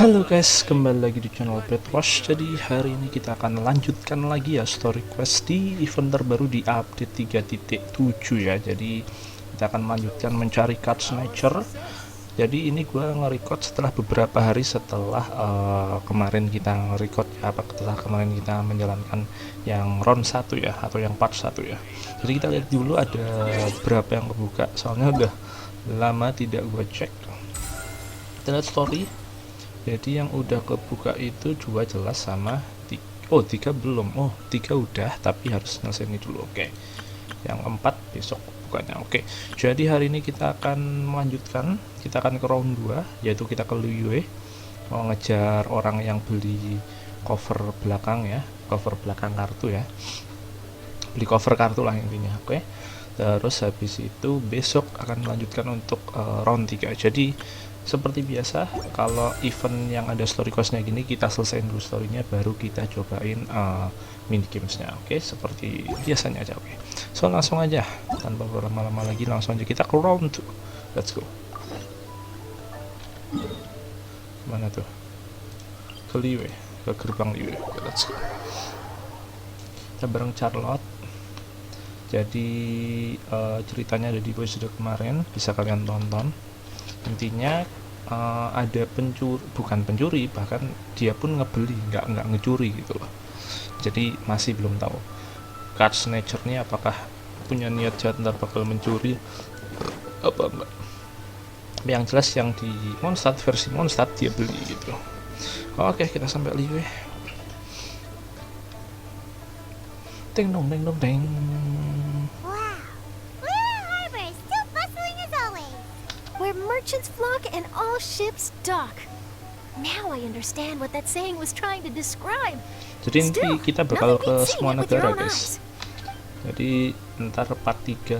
Halo guys, kembali lagi di channel BadRush. Jadi hari ini kita akan lanjutkan lagi ya story quest di event terbaru di update 3.7 ya. Jadi kita akan melanjutkan mencari card snatcher. Jadi ini gue nge-record setelah beberapa hari setelah kemarin kita nge-record ya, setelah kemarin kita menjalankan yang round 1 ya, atau yang part 1 ya. Jadi kita lihat dulu ada berapa yang kebuka, soalnya udah lama tidak gue cek. Kita lihat story. Jadi yang udah kebuka itu 2 jelas sama 3 belum. Oh 3 udah, tapi harus nyelesain ini dulu. Oke, yang 4 besok bukanya. Oke, jadi hari ini kita akan melanjutkan, kita akan ke round 2, yaitu kita ke Liyue, mau ngejar orang yang beli cover belakang ya, cover belakang kartu ya, beli cover kartu lah intinya. Oke, terus habis itu besok akan melanjutkan untuk round 3. Jadi seperti biasa, kalau event yang ada story questnya gini, kita selesaiin dulu storynya, baru kita cobain mini gamesnya. Oke, seperti biasanya aja. Oke, so langsung aja tanpa berlama-lama lagi, langsung aja kita ke round 2. Let's go. Mana tuh? Ke Liyue, ke gerbang Liyue. Let's go. Kita bareng Charlotte. Jadi ceritanya ada di episode kemarin, bisa kalian tonton. Intinya ada pencuri, bukan pencuri, bahkan dia pun ngebeli, nggak ngecuri gitu loh. Jadi masih belum tahu card snatcher nya apakah punya niat jahat ntar bakal mencuri apa enggak. Yang jelas yang di Mondstadt, versi Mondstadt dia beli gitu. Oke, kita sampai Liyue. Ding dong ding dong ding. Merchants flock and all ships dock. Now I understand what that saying was trying to describe. Jadi nanti kita bakal ke semua negara guys. Jadi ntar part 3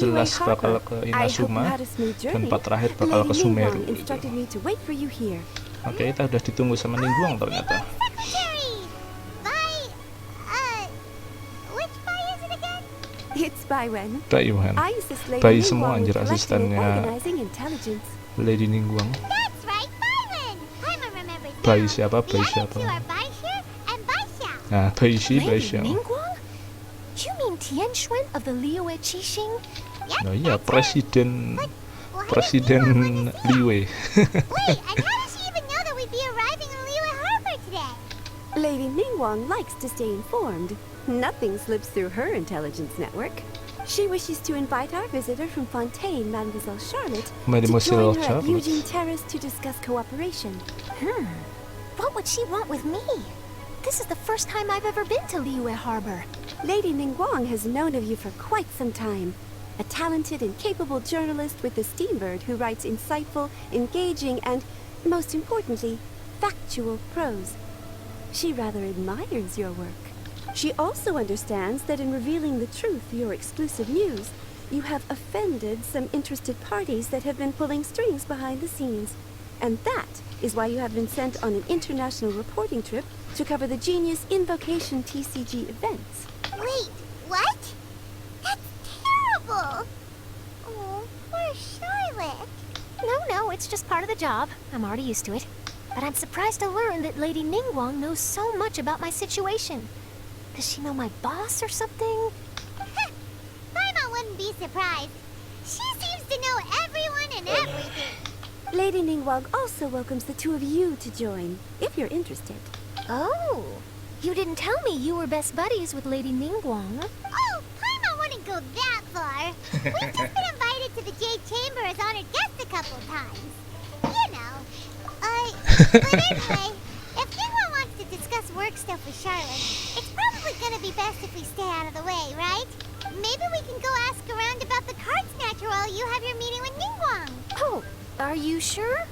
jelas bakal ke Inazuma, dan part terakhir bakal ke Sumeru gitu. Oke, kita udah ditunggu sama Ningguang ternyata. Bayi semua anjir, asistennya Lady Ningguang. Bayi siapa? Bayi siapa? Nah, Bayi siapa? Nah iya, Presiden Liyue. Lady Ningguang likes to stay informed. Nothing slips through her intelligence network. She wishes to invite our visitor from Fontaine, Mademoiselle Charlotte, to join her at Eugene Terrace to discuss cooperation. What would she want with me? This is the first time I've ever been to Liyue Harbor. Lady Ningguang has known of you for quite some time. A talented and capable journalist with the Steambird who writes insightful, engaging, and, most importantly, factual prose. She rather admires your work. She also understands that in revealing the truth, your exclusive news, you have offended some interested parties that have been pulling strings behind the scenes. And that is why you have been sent on an international reporting trip to cover the Genius Invocation TCG events. Wait, what? That's terrible! Oh, poor Charlotte. No, it's just part of the job. I'm already used to it. But I'm surprised to learn that Lady Ningguang knows so much about my situation. Does she know my boss or something? Paimon wouldn't be surprised. She seems to know everyone and everything. Lady Ningguang also welcomes the two of you to join, if you're interested. Oh, you didn't tell me you were best buddies with Lady Ningguang. Oh, Paimon wouldn't go that far. We've just been invited to the Jade Chamber as honored guests a couple times. You know. But anyway, if Ningguang wants to discuss work stuff with Charlotte, it's probably gonna be best if we stay out of the way, right? Maybe we can go ask around about the card snatcher while you have your meeting with Ningguang. Oh, are you sure?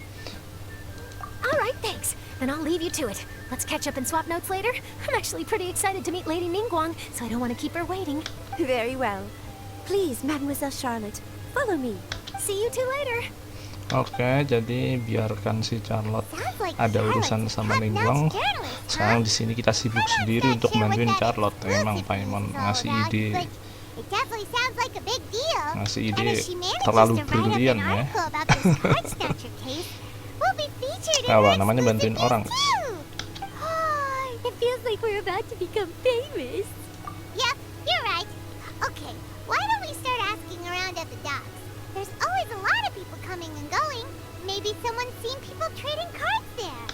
Alright, thanks. Then I'll leave you to it. Let's catch up and swap notes later. I'm actually pretty excited to meet Lady Ningguang, so I don't want to keep her waiting. Very well. Please, Mademoiselle Charlotte, follow me. See you two later. Oke, jadi biarkan si Charlotte ada urusan sama Ningguang. Sekarang di sini kita sibuk sendiri untuk bantuin Charlotte. Emang Paimon ngasih ide terlalu brilian ya. featured in Apa our namanya, bantuin exclusive orang. news too. It feels like we're about to become famous. Yep, you're right. Okay, why don't we start asking around at the docks? There's always a lot of people coming and going. Maybe someone's seen people trading cards there.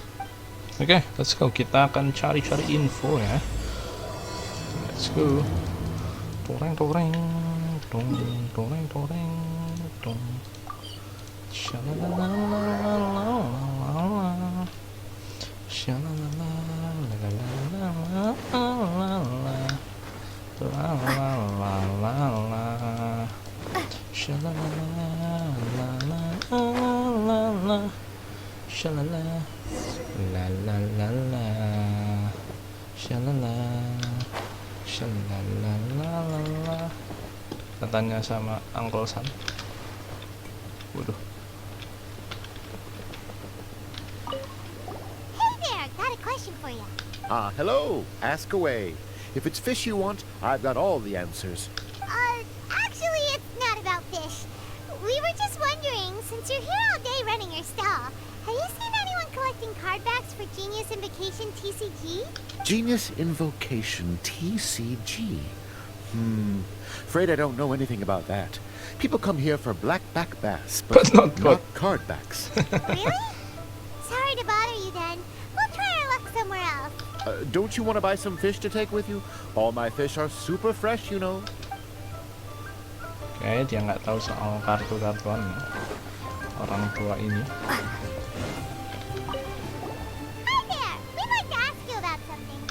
Oke, let's go. Kita akan cari-cari info ya. Let's go. Toreng toreng, dong toreng toreng, dong. Shalalalalala, shalalalalala, lalalala, shalalalalala, shalala, la la la la, shalala, shalala. Kita tanya sama Uncle Sam. Waduh. Hey there, got a question for you. Hello. Ask away. If it's fish you want, I've got all the answers. Actually, it's not about fish. We were just wondering, since you're here all day running your stall, have you seen anyone collecting card backs for Genius Invocation TCG? Genius Invocation TCG. Afraid I don't know anything about that. People come here for blackback bass, but But not card backs. Really? Sorry to bother you then. We'll try our luck somewhere else. Don't you want to buy some fish to take with you? All my fish are super fresh, you know. Oke, dia nggak tahu soal kartu-kartuan orang tua ini. Hi there. We'd like to ask you about something.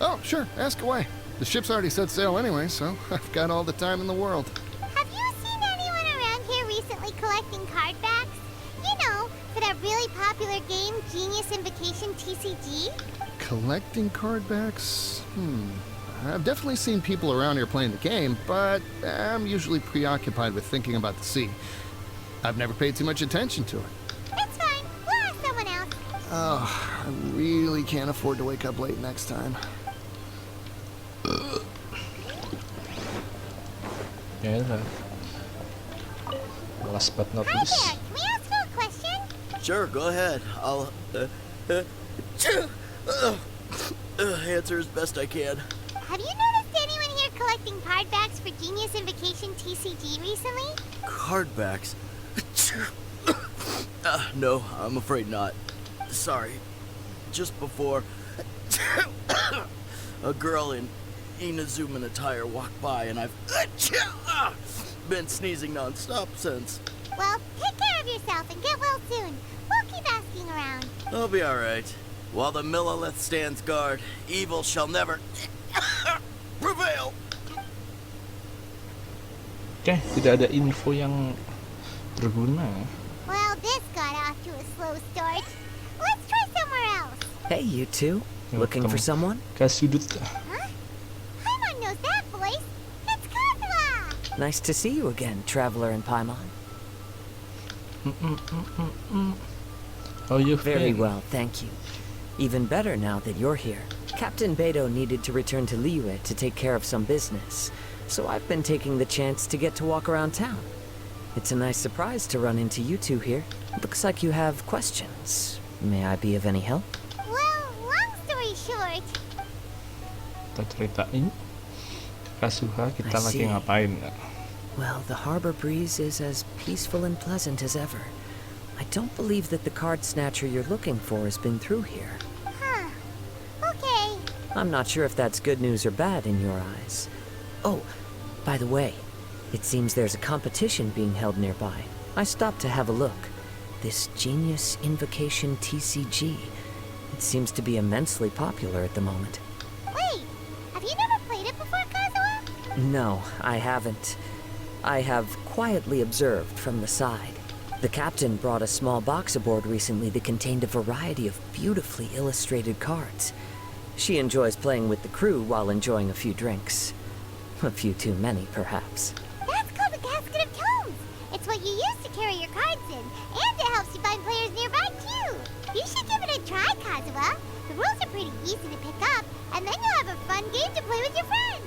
Oh, sure, ask away. The ship's already set sail anyway, so I've got all the time in the world. Have you seen anyone around here recently collecting card backs? You know, for that really popular game, Genius Invocation TCG? Collecting card backs? I've definitely seen people around here playing the game, but I'm usually preoccupied with thinking about the sea. I've never paid too much attention to it. It's fine. We'll ask someone else. Oh, I really can't afford to wake up late next time. Ya, last but not Hi least. there. Can we ask you a question? Sure, go ahead. I'll answer as best I can. Have you noticed anyone here collecting card backs for Genius Invocation TCG recently? Card backs. No, I'm afraid not. Sorry. Just before, a girl in Inazuman attire walked by, and I've been sneezing nonstop since. Well, take care of yourself and get well soon. We'll keep asking around. I'll be all right. While the Millilith stands guard, evil shall never prevail. Oke, tidak ada info yang berguna. Well, this got off to a slow start. Let's try somewhere else. Hey, you two. Looking for someone? Ke sudut. Huh? Paimon knows that voice. It's Kazuha! Nice to see you again, Traveler and Paimon. How you Very feeling? well, thank you. Even better now that you're here. Captain Beidou needed to return to Liyue to take care of some business, so I've been taking the chance to get to walk around town. It's a nice surprise to run into you two here. Looks like you have questions. May I be of any help? Well, long story short, Kita ceritain Kazuha kita I lagi see. ngapain. Well, the harbor breeze is as peaceful and pleasant as ever. I don't believe that the card snatcher you're looking for has been through here. huh. Okay. I'm not sure if that's good news or bad in your eyes. Oh, by the way, it seems there's a competition being held nearby. I stopped to have a look. This Genius Invocation TCG. It seems to be immensely popular at the moment. Wait, have you never played it before, Kazuha? No, I haven't. I have quietly observed from the side. The captain brought a small box aboard recently that contained a variety of beautifully illustrated cards. She enjoys playing with the crew while enjoying a few drinks. A few too many, perhaps. That's called the Casket of Tomes. It's what you use to carry your cards in, and it helps you find players nearby, too. You should give it a try, Kazuha. The rules are pretty easy to pick up, and then you'll have a fun game to play with your friends.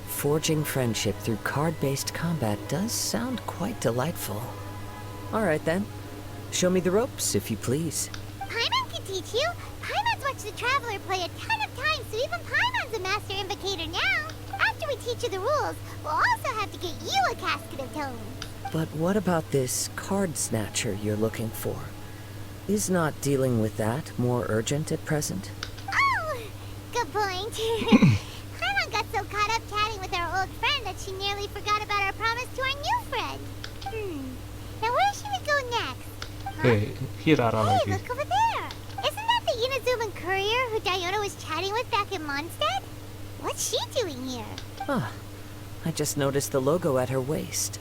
Forging friendship through card-based combat does sound quite delightful. All right then, Show me the ropes, if you please. Paimon can teach you. Paimon's watched the Traveler play a ton of times, so even Paimon's a master invocator now. After we teach you the rules, we'll also have to get you a casket of tones. But what about this card snatcher you're looking for? Is not dealing with that more urgent at present? Oh, good point. Paimon got so caught up chatting with our old friend that she nearly forgot about our promise to our new friend. Now where should we go next? Kirara Hey, lagi. look over there! Isn't that the Inazuman courier who Diona was chatting with back in Mondstadt? What's she doing here? Ah, I just noticed the logo at her waist.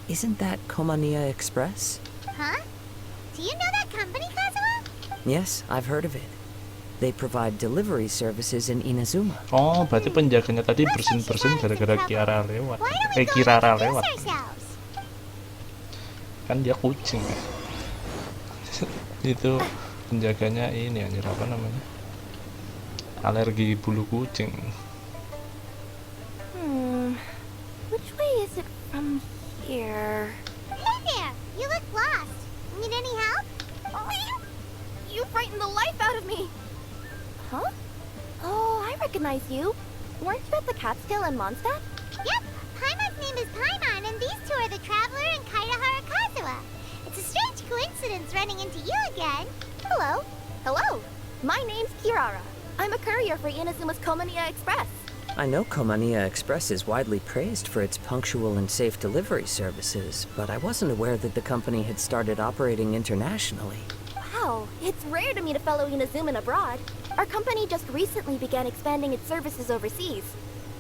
Isn't that Komania Express? Huh? Do you know that company, Kazuha? Yes, I've heard of it. They provide delivery services in Inazuma. Oh, berarti penjaganya tadi bersin-bersin gara-gara Kiara lewat. Why don't we go Kirara and lewat. introduce ourselves? Kan dia kucing ya. Itu penjaganya ini anjir, apa namanya? Alergi bulu kucing. Which way is it from here? Hey there! You look lost. Need any help? You frightened the life out of me! Huh? Oh, I recognize you. Weren't you at the Catskill in Mondstadt? Yep, Paimon's name is Paimon, and these two are the Traveler and Kaitahara Kazuha. It's a strange coincidence running into you again. Hello. Hello. My name's Kirara. I'm a courier for Inazuma's Komania Express. I know Komania Express is widely praised for its punctual and safe delivery services, but I wasn't aware that the company had started operating internationally. Wow, it's rare to meet a fellow Inazuman abroad. Our company just recently began expanding its services overseas.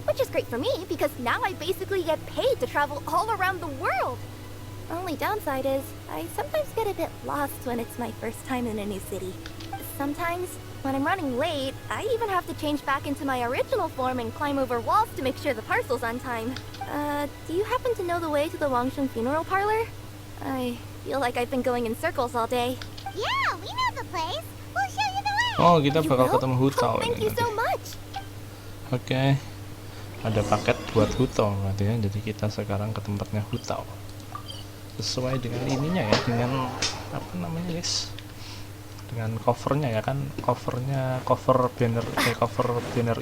Which is great for me, because now I basically get paid to travel all around the world. Only downside is, I sometimes get a bit lost when it's my first time in a new city. Sometimes, when I'm running late, I even have to change back into my original form and climb over walls to make sure the parcel's on time. Do you happen to know the way to the Wangsheng funeral parlor? I feel like I've been going in circles all day. Yeah, we know the place. We'll show you the way. Oh, kita You bakal will? ketemu Hutao Oh, thank ini you nanti. so much! Oke. Ada paket buat Hutao berarti ya. Jadi kita sekarang ke tempatnya Hutao. Sesuai dengan ininya ya, dengan apa namanya, guys? Dengan covernya ya kan, cover banner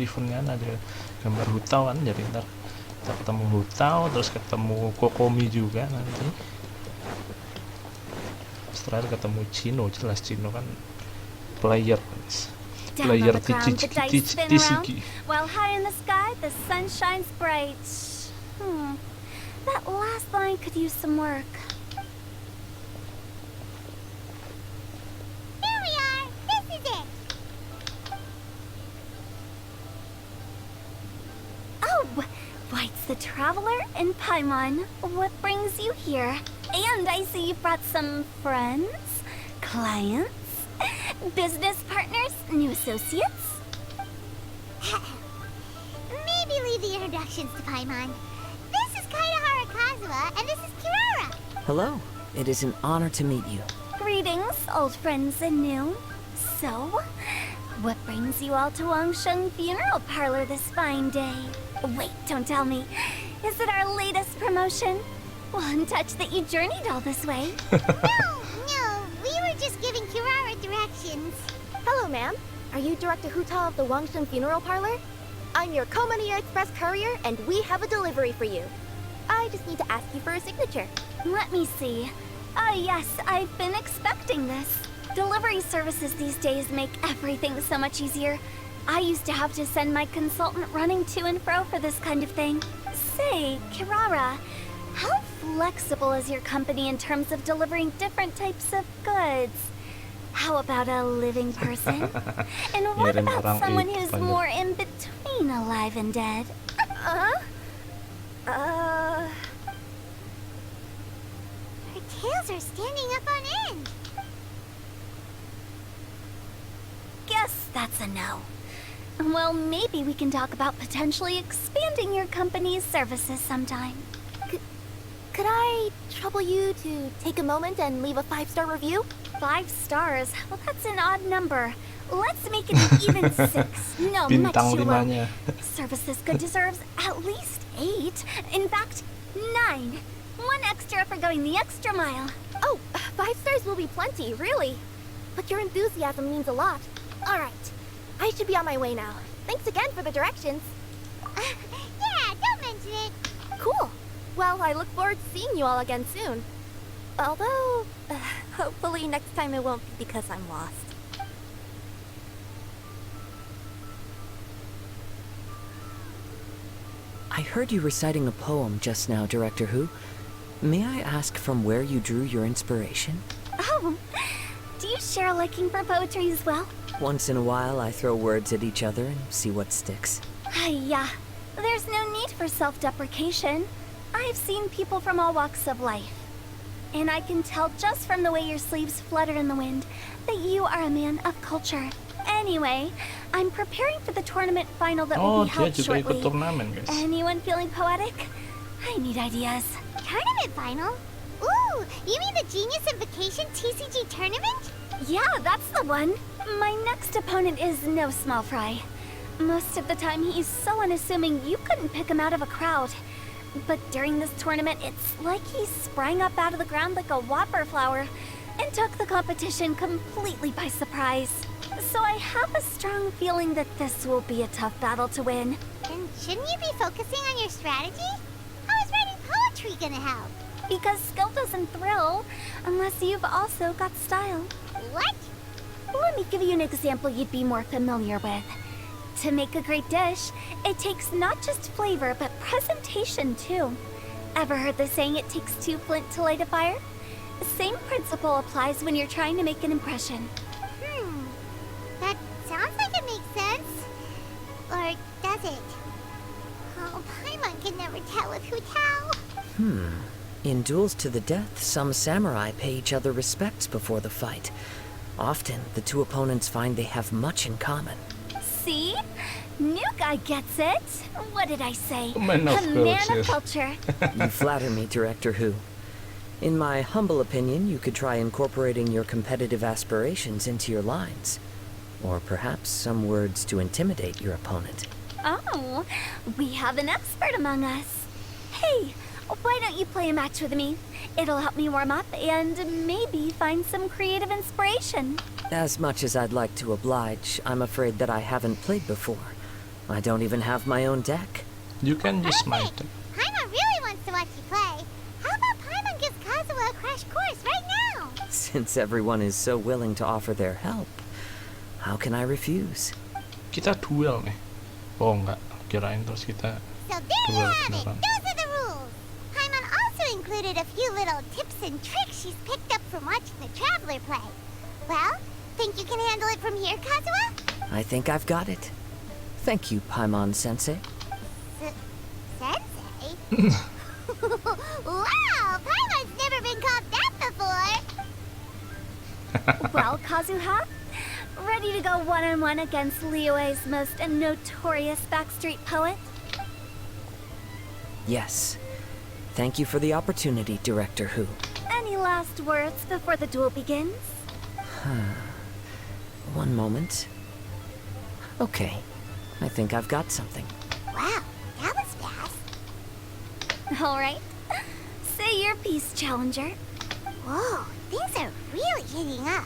eventnya kan ada gambar Hutao kan, jadi ntar kita ketemu Hutao, terus ketemu Kokomi juga nanti, setelah ketemu Chino, jelas Chino kan player Down on the ground, the dice spin around, TCG. while high in the sky, the sun shines bright. That last line could use some work. Here we are. This is it. Oh, why, it's the Traveler and Paimon. What brings you here? And I see you brought some friends, clients, business partners, new associates. Maybe leave the introductions to Paimon. This is Kaitahara Kazuha, and this is Kirara. Hello, it is an honor to meet you. Greetings, old friends and new. So, what brings you all to Wangsheng Funeral Parlor this fine day? Wait, don't tell me. Is it our latest promotion? Well, I'm touched that you journeyed all this way. No, we were just giving Kirara directions. Hello, ma'am. Are you Director Hutao of the Wangsheng Funeral Parlor? I'm your Komania Express courier, and we have a delivery for you. I just need to ask you for a signature. Let me see. Ah, yes, I've been expecting this. Delivery services these days make everything so much easier. I used to have to send my consultant running to and fro for this kind of thing. Say, Kirara, how flexible is your company in terms of delivering different types of goods? How about a living person? And what Ngirim about orang someone itu who's banyak. more in between alive and dead? Her tails are standing up on end. Guess that's a no. Well, maybe we can talk about potentially expanding your company's services sometime. Could I trouble you to take a moment and leave a 5-star review? 5 stars? Well, that's an odd number. Let's make it an even 6. No, much Bintang too low. 5-nya. Service this good deserves at least 8. In fact, 9. 1 extra for going the extra mile. Oh, 5 stars will be plenty, really. But your enthusiasm means a lot. Alright, I should be on my way now. Thanks again for the directions. Yeah, don't mention it. Cool. Well, I look forward to seeing you all again soon. Although, hopefully next time it won't be because I'm lost. I heard you reciting a poem just now, Director Who. May I ask from where you drew your inspiration? Oh, do you share a liking for poetry as well? Once in a while, I throw words at each other and see what sticks. Yeah, there's no need for self-deprecation. I've seen people from all walks of life. And I can tell just from the way your sleeves flutter in the wind that you are a man of culture. Anyway, I'm preparing for the tournament final that will Oh, be dia held juga shortly. ikut turnamen, guys. Anyone feeling poetic? I need ideas. Tournament final? Ooh, you mean the Genius Invocation TCG tournament? Yeah, that's the one. My next opponent is no small fry. Most of the time, he's so unassuming you couldn't pick him out of a crowd. But during this tournament, it's like he sprang up out of the ground like a whopper flower and took the competition completely by surprise. So I have a strong feeling that this will be a tough battle to win. Then shouldn't you be focusing on your strategy? How is writing poetry gonna help? Because skill doesn't thrill unless you've also got style. What? Let me give you an example you'd be more familiar with. To make a great dish, it takes not just flavor, but presentation too. Ever heard the saying it takes 2 flint to light a fire? The same principle applies when you're trying to make an impression. That sounds like it makes sense. Or does it? Oh, Paimon can never tell with Hu Tao. In duels to the death, some samurai pay each other respects before the fight. Often, the two opponents find they have much in common. See? New guy gets it. What did I say? A man of culture. Culture. You flatter me, Director Who. In my humble opinion, you could try incorporating your competitive aspirations into your lines. Or perhaps some words to intimidate your opponent. Oh, we have an expert among us. Hey, why don't you play a match with me? It'll help me warm up and maybe find some creative inspiration. As much as I'd like to oblige, I'm afraid that I haven't played before. I don't even have my own deck. You can just smite them. Paimon really wants to watch you play. How about Paimon gives Kazuha a crash course right now? Since everyone is so willing to offer their help, how can I refuse? Kita duel nih. Oh enggak, kirain terus kita So there you duel have it. beneran. Those are the rules. Paimon also included a few little tips and tricks she's picked up from watching the Traveler play. Well, think you can handle it from here, Kazuha? I think I've got it. Thank you, Paimon-sensei. Sensei? Wow, Paimon's never been called that before. Well, Kazuha, ready to go one-on-one against Liyue's most notorious backstreet poet? Yes. Thank you for the opportunity, Director Who. Any last words before the duel begins? One moment. Okay. I think I've got something. Wow, that was fast. All right. Say your piece, Challenger. Whoa, things are really heating up.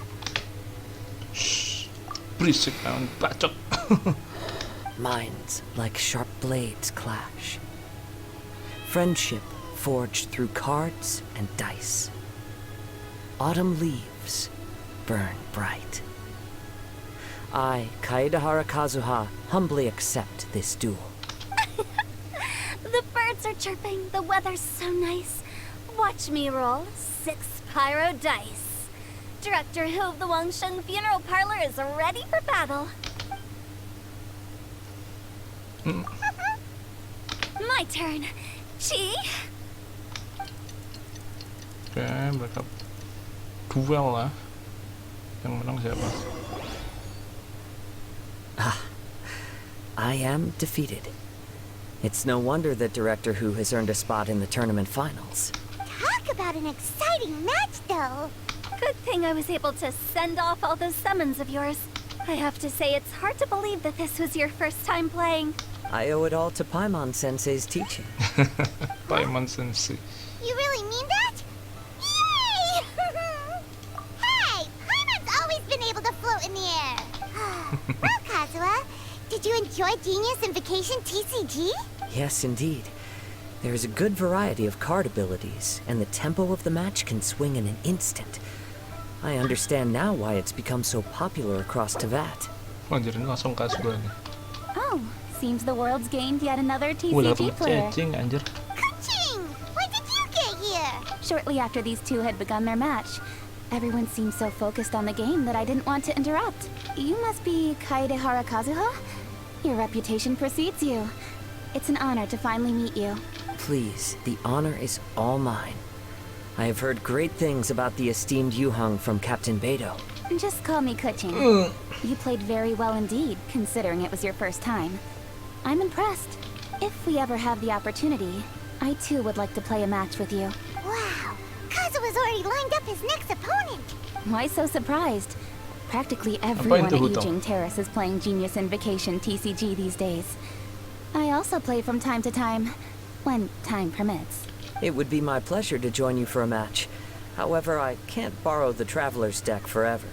Berisik banget, bacot. Minds like sharp blades clash. Friendship forged through cards and dice. Autumn leaves burn bright. I, Kaedahara Kazuha, humbly accept this duel. The birds are chirping, the weather's so nice. Watch me roll 6 pyro dice. Director Who of the Wangsheng Funeral Parlor is ready for battle. My turn. Chi? Oke, mereka duel lah. Yang menang siapa? I am defeated. It's no wonder that Director Who has earned a spot in the tournament finals. Talk about an exciting match, though. Good thing I was able to send off all those summons of yours. I have to say, it's hard to believe that this was your first time playing. I owe it all to Paimon-sensei's teaching. Paimon Sensei. You really mean that? Yay! Kazuha. Did you enjoy Genius Invocation TCG? Yes, indeed. There is a good variety of card abilities, and the tempo of the match can swing in an instant. I understand now why it's become so popular across Teyvat. Anjir, ini langsung kasuhan. Oh, seems the world's gained yet another Udah TCG player. cacing anjir. Ka-ching! When did you get here? Shortly after these two had begun their match. Everyone seemed so focused on the game that I didn't want to interrupt. You must be Kaedehara Kazuha? Your reputation precedes you. It's an honor to finally meet you. Please, the honor is all mine. I have heard great things about the esteemed Yuhang from Captain Beidou. Just call me Kuching. You played very well indeed, considering it was your first time. I'm impressed. If we ever have the opportunity, I too would like to play a match with you. Wow, Kazuha's already lined up his next opponent. Why so surprised? Practically everyone at itu, Hutong? Yijing Terrace is playing Genius Invocation TCG these days. I also play from time to time, when time permits. It would be my pleasure to join you for a match. However, I can't borrow the Traveler's deck forever.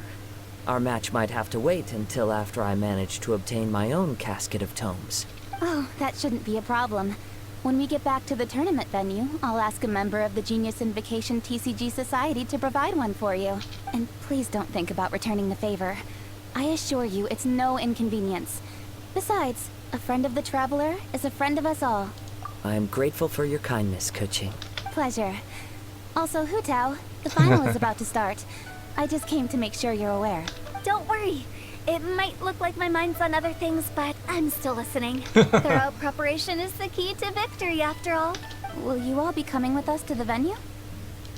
Our match might have to wait until after I manage to obtain my own casket of tomes. Oh, that shouldn't be a problem. When we get back to the tournament venue, I'll ask a member of the Genius Invocation TCG Society to provide one for you. And please don't think about returning the favor. I assure you it's no inconvenience. Besides, a friend of the Traveler is a friend of us all. I am grateful for your kindness, Kuching. Pleasure. Also, Hu Tao, the final is about to start. I just came to make sure you're aware. Don't worry. It might look like my mind's on other things, but I'm still listening. Thorough preparation is the key to victory, after all. Will you all be coming with us to the venue?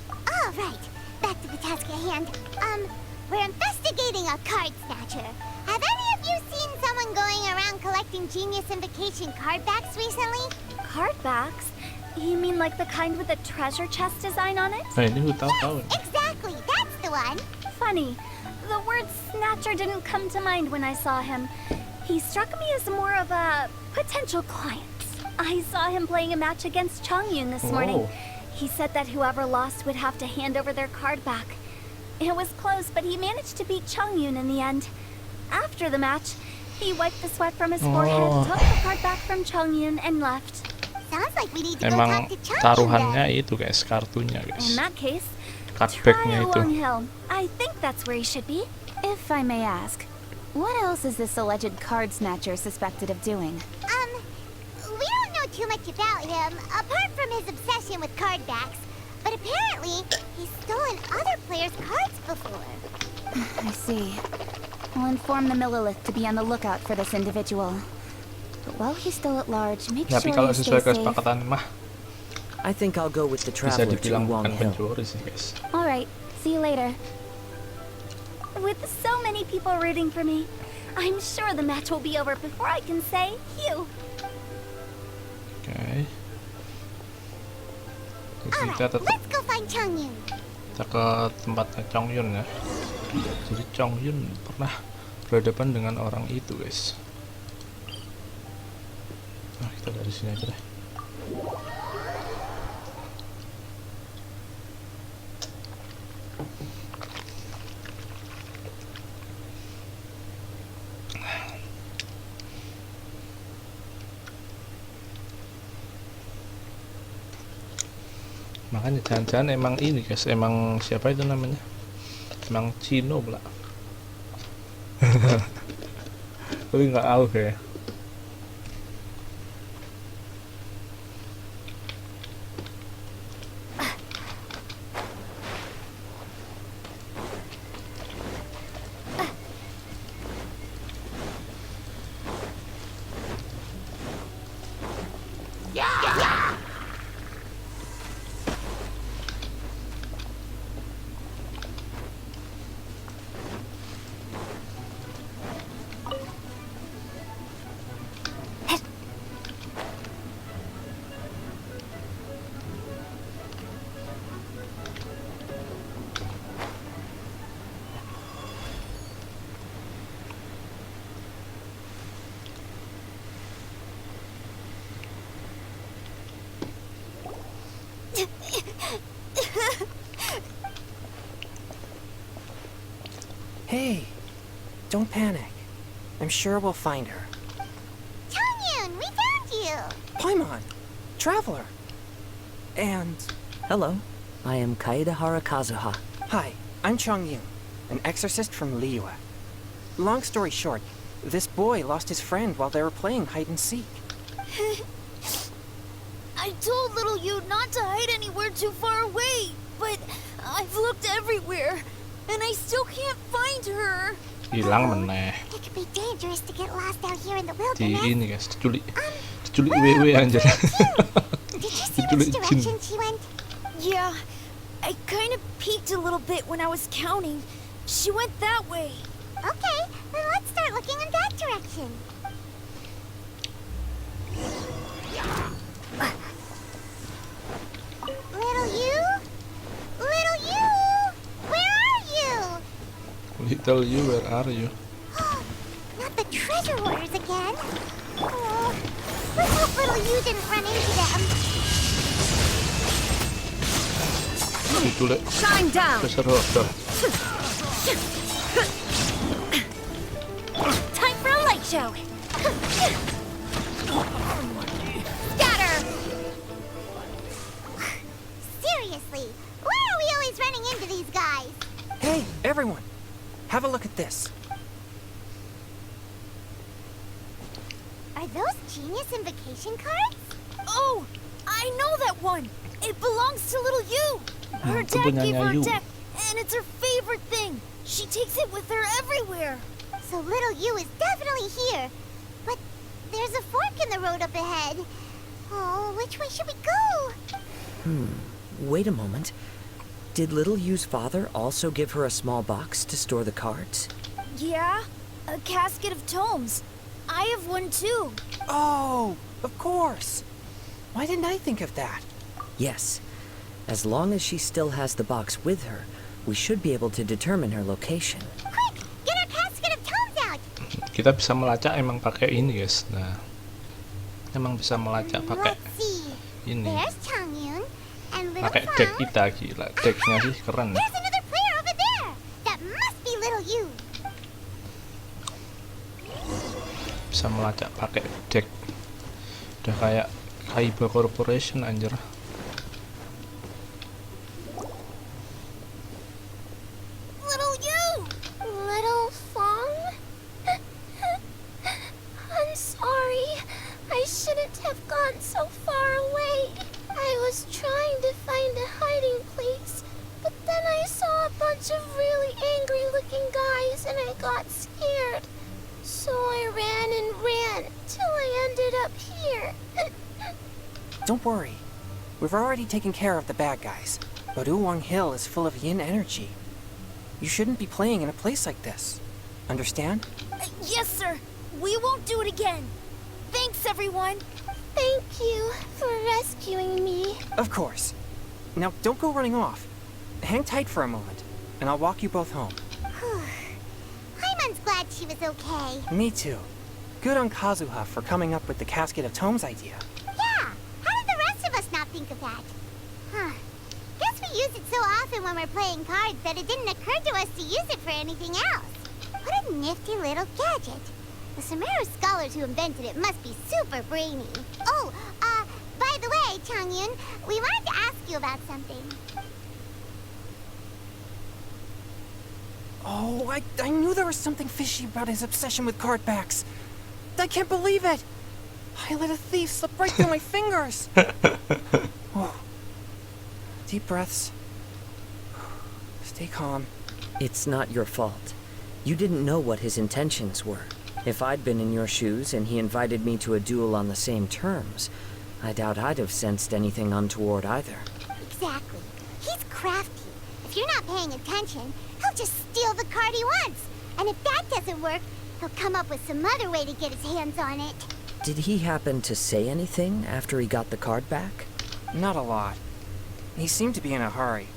All right, back to the task at hand. We're investigating a card snatcher. Have any of you seen someone going around collecting Genius Invocation card backs recently? Card backs? You mean like the kind with a treasure chest design on it? Nah, ini gue tahu. Exactly, that's the one. Funny. The word snatcher didn't come to mind when I saw him. He struck me as more of a potential client. I saw him playing a match against Chongyun this morning. Oh. He said that whoever lost would have to hand over their card back. It was close, but he managed to beat Chongyun in the end. After the match, he wiped the sweat from his forehead, took the card back from Chongyun, and left. Sounds like we need to go Emang talk to Chongyun taruhannya then. itu guys, kartunya guys. In that case, Cardbacknya try itu. Long Hill. I think that's where he should be. If I may ask, what else is this alleged card snatcher suspected of doing? We don't know too much about him, apart from his obsession with card backs. But apparently, he's stolen other players' cards before. I see. I'll inform the Millilith to be on the lookout for this individual. But while he's still at large, make Tapi sure kalau you stay sesuai safe. kesepakatan mah I think I'll go with the bisa Traveler to dibilang Wang bukan Hill. pencuri sih guys. All right, see you later. With so many people rooting for me, I'm sure the match will be over before I can say Hugh. Oke. Jadi Alright, kita tetap let's go find Chongyun. kita ke tempatnya Chongyun ya. Jadi Chongyun pernah berhadapan dengan orang itu guys. Nah, kita dari sini aja deh. Makanya jangan-jangan emang ini guys, emang siapa itu namanya, emang Cino pula. Tapi nggak tahu kayak. Hey, don't panic. I'm sure we'll find her. Changyun, we found you! Paimon, traveler. And Hello, I am Kaedahara Kazuha. hi, I'm Changyun, an exorcist from Liyue. Long story short, this boy lost his friend while they were playing hide and seek. I told little you not to hide anywhere too far away, but I've looked everywhere, and I still can't find her. Hilang meneh. It could be dangerous to get lost out here in the Di wilderness. ini guys, diculik WW anjir. Did you see which Diculik jin. direction she went? Yeah, I kind of peeked a little bit when I was counting. She went that way. Okay, then let's start looking in that direction. Little you? Little you? Where are you? Little you, where are you? Not the treasure hoarders again. Oh, let's hope little you didn't run into them. Diculik. Shine down! Keseruduk. Time for a light show. Scatter! Seriously, why are we always running into these guys? Hey, everyone, have a look at this. Are those genius invocation cards? Oh, I know that one. It belongs to little you. Her itu dad gave her punyanya a Yu. deck, and it's her favorite thing. She takes it with her everywhere. So little you is definitely here. But there's a fork in the road up ahead. Oh, which way should we go? Wait a moment. Did Little Yu's father also give her a small box to store the cards? Yeah, a casket of tomes. I have one too. Oh, of course. Why didn't I think of that? Yes. As long as she still has the box with her, we should be able to determine her location. Quick, get our casket of tomes out. Kita bisa melacak emang pakai ini guys. Nah, emang bisa melacak pakai Let's see. ini. There's Changyun and little Pakai deck Fang. kita, gila. Decknya sih keren. There's another player over there. That must be little you. Bisa melacak pakai deck. Udah kayak Kaiba Corporation anjir. Little you! Little Fong? I'm sorry. I shouldn't have gone so far away. I was trying to find a hiding place, but then I saw a bunch of really angry-looking guys and I got scared. So I ran and ran till I ended up here. Don't worry. We've already taken care of the bad guys. But Uwang Hill is full of yin energy. You shouldn't be playing in a place like this. Understand? Yes, sir. We won't do it again. Thanks, everyone. Thank you for rescuing me. Of course. Now, don't go running off. Hang tight for a moment, and I'll walk you both home. Paimon's glad she was okay. Me too. Good on Kazuha for coming up with the Casket of Tomes idea. Yeah, how did the rest of us not think of that? Huh. Guess we use it so often when we're playing cards that it didn't occur to us to use it for anything else. What a nifty little gadget. The Sumeru scholars who invented it must be super brainy. Oh, by the way, Changyun, we wanted to ask you about something. Oh, I knew there was something fishy about his obsession with card backs. I can't believe it! I let a thief slip right through my fingers! Oh. Deep breaths. Stay calm. It's not your fault. You didn't know what his intentions were. If I'd been in your shoes and he invited me to a duel on the same terms, I doubt I'd have sensed anything untoward either. Exactly. He's crafty. If you're not paying attention, he'll just steal the card he wants. And if that doesn't work, he'll come up with some other way to get his hands on it. Did he happen to say anything after he got the card back? Not a lot. He seemed to be in a hurry.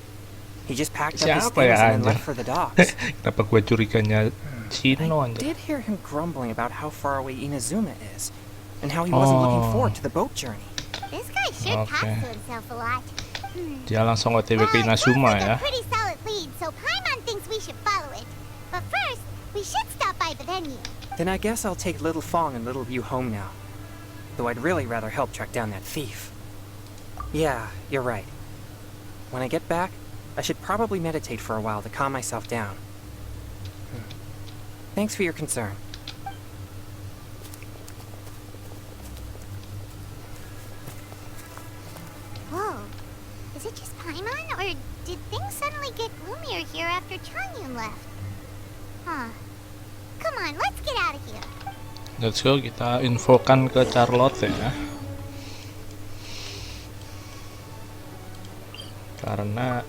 He just packed up his Siapa things ya, and then anjir? left for the docks. Kenapa gue curiganya Cino I anjir? did hear him grumbling about how far away Inazuma is, and how he wasn't looking forward to the boat journey. This guy sure talks Okay. to himself a lot. Dia langsung OTW ke Inazuma Looks like ya. a pretty solid lead, so Paimon thinks we should follow it. But first, we should stop by the venue. Then I guess I'll take Little Fong and Little Yu home now. Though I'd really rather help track down that thief. Yeah, you're right. When I get back, I should probably meditate for a while to calm myself down. Thanks for your concern. Whoa. Is it just Paimon, or did things suddenly get gloomier here after Changyun left? Huh. Come on, let's get out of here. Let's go, kita infokan ke Charlotte ya. Karena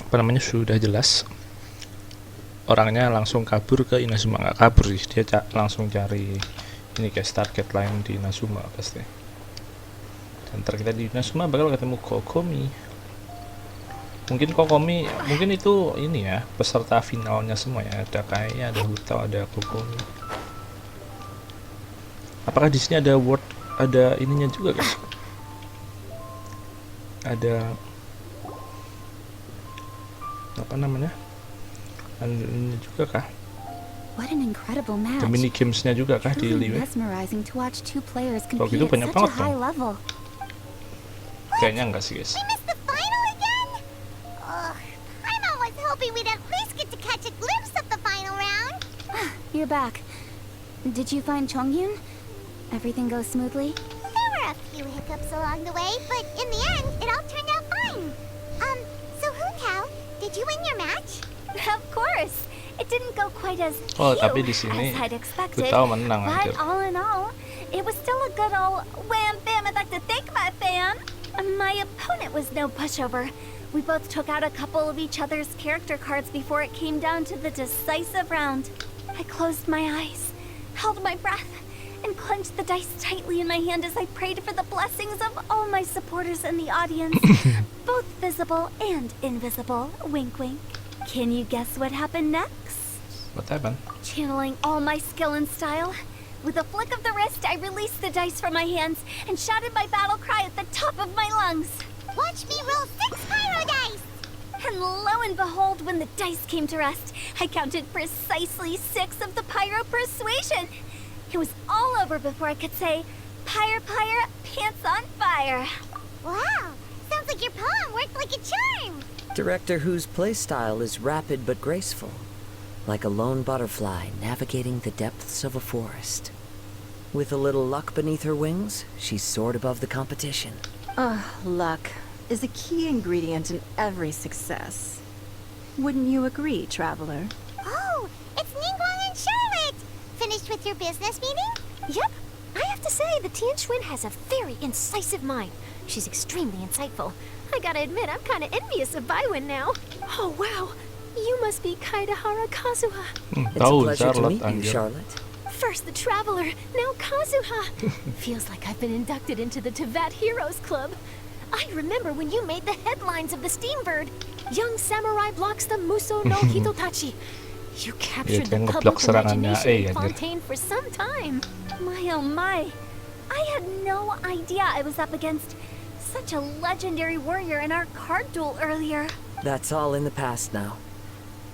apa namanya sudah jelas orangnya langsung kabur ke Inazuma, nggak kabur sih, dia langsung cari ini guys, target lain di Inazuma pasti. Dan ntar kita di Inazuma bakal ketemu Kokomi. Mungkin itu ini ya peserta finalnya semua ya, ada kayaknya ada Hutao, ada Kokomi. Apakah di sini ada ada ininya juga guys? Ada apa namanya? Ini juga kah? What an incredible match. The mini games-nya juga kah di Liwe? Mesmerizing to watch two players Kalau compete gitu banyak at such a banget high dong. level. Kayaknya enggak sih guys. We missed the final again? Ugh, Paimon was hoping we'd at least get to catch a glimpse of the final round. You're back. Did you find Chongyun? Everything goes smoothly? There were a few hiccups along the way, but in the end, it all turned out fine. So Hutao, did you win your match? Of course. It didn't go quite as Tapi di sini as I'd expected. Hutao menang But anjir. all in all, it was still a good old wham bam. I'd like to thank my fam. My opponent was no pushover. We both took out a couple of each other's character cards before it came down to the decisive round. I closed my eyes, held my breath, and clenched the dice tightly in my hand as I prayed for the blessings of all my supporters in the audience, both visible and invisible. Wink, wink. Can you guess what happened next? What happened? Channeling all my skill and style, with a flick of the wrist, I released the dice from my hands and shouted my battle cry at the top of my lungs. Watch me roll 6 pyro dice! And lo and behold, when the dice came to rest, I counted precisely 6 of the pyro persuasion. It was all over before I could say, Pyre, pyre, pants on fire. Wow, sounds like your poem worked like a charm. Director whose playstyle is rapid but graceful, like a lone butterfly navigating the depths of a forest. With a little luck beneath her wings, she soared above the competition. Luck is a key ingredient in every success. Wouldn't you agree, Traveler? Oh, it's Ningguang and Charlotte! Finished with your business meeting? Yep. I have to say, the Tianquan has a very incisive mind. She's extremely insightful. I gotta admit, I'm kinda envious of Baiwen now. Oh, wow. You must be Kaidahara Kazuha. It's a pleasure to meet you, Charlotte. First the Traveler, now Kazuha. Feels like I've been inducted into the Tevat Heroes Club. I remember when you made the headlines of the Steambird. Young samurai blocks the Muso no Hitotachi. You captured the public imagination in Fontaine for some time. My oh my. I had no idea I was up against such a legendary warrior in our card duel earlier. That's all in the past now.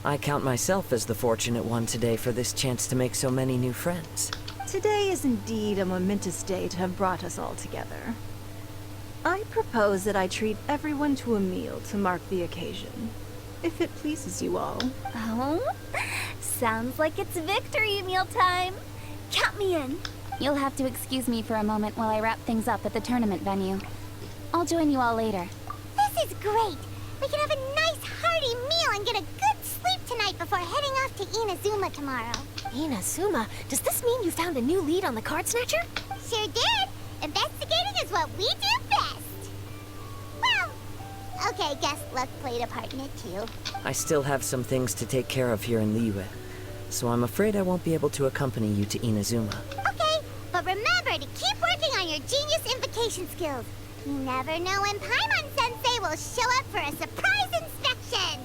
I count myself as the fortunate one today for this chance to make so many new friends. Today is indeed a momentous day to have brought us all together. I propose that I treat everyone to a meal to mark the occasion, if it pleases you all. Oh? Sounds like it's victory meal time. Count me in. You'll have to excuse me for a moment while I wrap things up at the tournament venue. I'll join you all later. This is great! We can have a nice hearty meal and get a good sleep tonight before heading off to Inazuma tomorrow. Inazuma? Does this mean you found a new lead on the Card Snatcher? Sure did! Investigating is what we do best! Well, okay, guess luck played a part in it too. I still have some things to take care of here in Liyue, so I'm afraid I won't be able to accompany you to Inazuma. Okay, but remember to keep working on your genius invocation skills. You never know when Paimon-sensei will show up for a surprise inspection!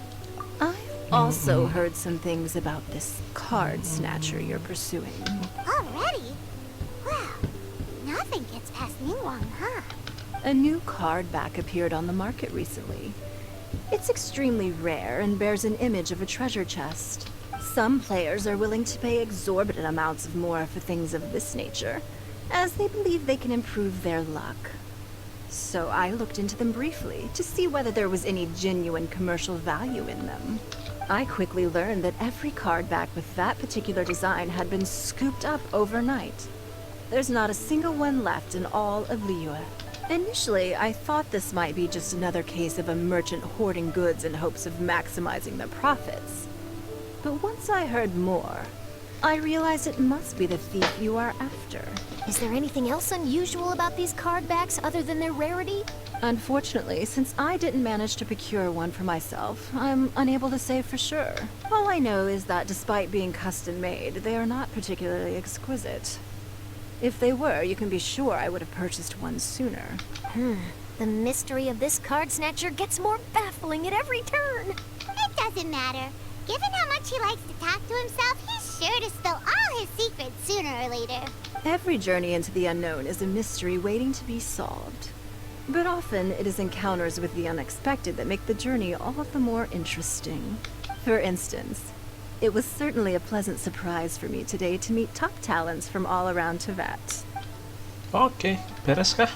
I've also heard some things about this card snatcher you're pursuing. Already? Well, nothing gets past Ningguang, huh? A new card back appeared on the market recently. It's extremely rare and bears an image of a treasure chest. Some players are willing to pay exorbitant amounts of more for things of this nature, as they believe they can improve their luck. So I looked into them briefly to see whether there was any genuine commercial value in them. I quickly learned that every card back with that particular design had been scooped up overnight. There's not a single one left in all of Liyue. Initially, I thought this might be just another case of a merchant hoarding goods in hopes of maximizing their profits. But once I heard more, I realized it must be the thief you are after. Is there anything else unusual about these card backs other than their rarity? Unfortunately, since I didn't manage to procure one for myself, I'm unable to say for sure. All I know is that despite being custom-made, they are not particularly exquisite. If they were, you can be sure I would have purchased one sooner. The mystery of this card snatcher gets more baffling at every turn. It doesn't matter. Given how much he likes to talk to himself, he's sure to spill all his secrets sooner or later. Every journey into the unknown is a mystery waiting to be solved. But often it is encounters with the unexpected that make the journey all of the more interesting. For instance, it was certainly a pleasant surprise for me today to meet top talents from all around Teyvat. Oke, beres kah?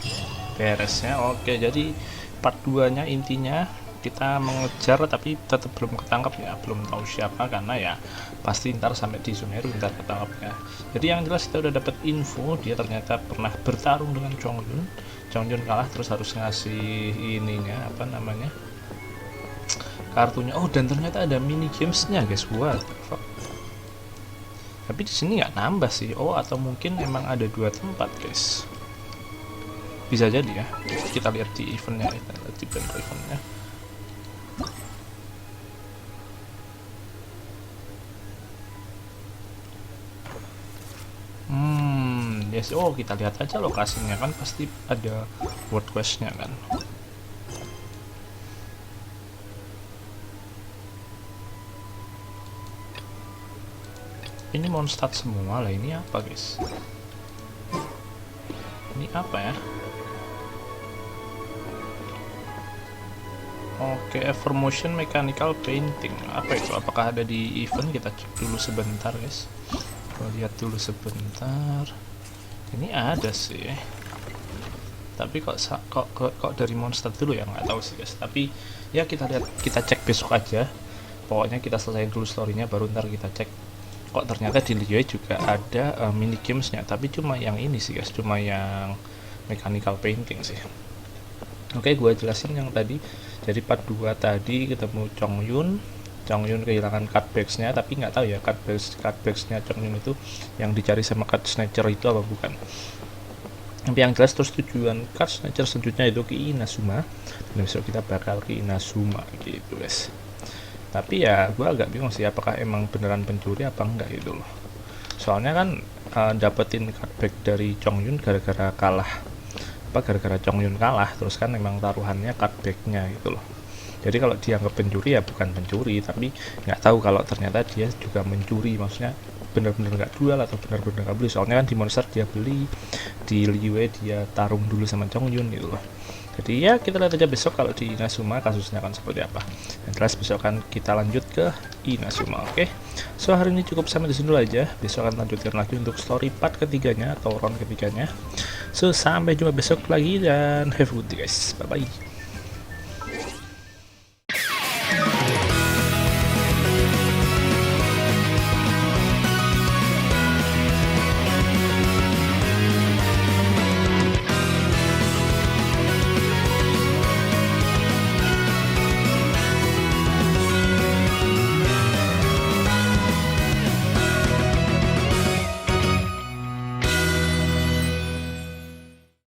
Beres ya. Oke, jadi part 2-nya intinya kita mengejar tapi tetap belum ketangkap ya, belum tahu siapa, karena ya pasti ntar sampai di Sumeru ntar ketangkap ya. Jadi yang jelas kita udah dapat info dia ternyata pernah bertarung dengan Chongyun kalah, terus harus ngasih ininya apa namanya, kartunya. Oh, dan ternyata ada mini gamesnya guys. What the fuck? Tapi di sini nggak nambah sih. Oh, atau mungkin emang ada 2 tempat guys, bisa jadi ya. Kita lihat di eventnya, kita lihat di banner eventnya. Yes. Oh, kita lihat aja lokasinya, kan pasti ada word quest-nya kan. Ini Mondstadt semua lah. Ini apa guys? Ini apa ya? Oke, Affirmation Mechanical Painting. Apa itu? Apakah ada di event? Kita cek dulu sebentar guys. Kita lihat dulu sebentar. Ini ada sih, tapi kok dari Mondstadt dulu ya, nggak tahu sih guys. Tapi ya kita lihat, kita cek besok aja. Pokoknya kita selesaiin dulu storynya, baru ntar kita cek. Kok ternyata di Liyue juga ada mini gamesnya, tapi cuma yang ini sih guys, cuma yang mechanical painting sih. Oke, gua jelasin yang tadi. Jadi part 2 tadi ketemu Chongyun kehilangan cardbacks-nya, tapi nggak tahu ya cardbacks-nya Chongyun itu yang dicari sama card snatcher itu apa bukan. Tapi yang jelas terus tujuan card snatcher selanjutnya itu ke Inazuma, dan besok kita bakal ke Inazuma gitu guys. Tapi ya gue agak bingung sih apakah emang beneran pencuri apa enggak gitu loh. Soalnya kan dapetin cardback dari Chongyun gara-gara Chongyun kalah, terus kan emang taruhannya cardback-nya gitu loh. Jadi kalau dianggap pencuri ya bukan pencuri, tapi nggak tahu kalau ternyata dia juga mencuri, maksudnya bener-bener nggak dual atau bener-bener nggak beli. Soalnya kan di Monster dia beli, di Liyue dia tarung dulu sama Chongyun gitu loh. Jadi ya kita lihat aja besok kalau di Inazuma kasusnya akan seperti apa. Dan jelas besok akan kita lanjut ke Inazuma. Oke. So hari ini cukup sampai di sini dulu aja. Besok akan lanjutkan lagi untuk story part ketiganya atau round ketiganya. So sampai jumpa besok lagi dan have a good day guys. Bye bye.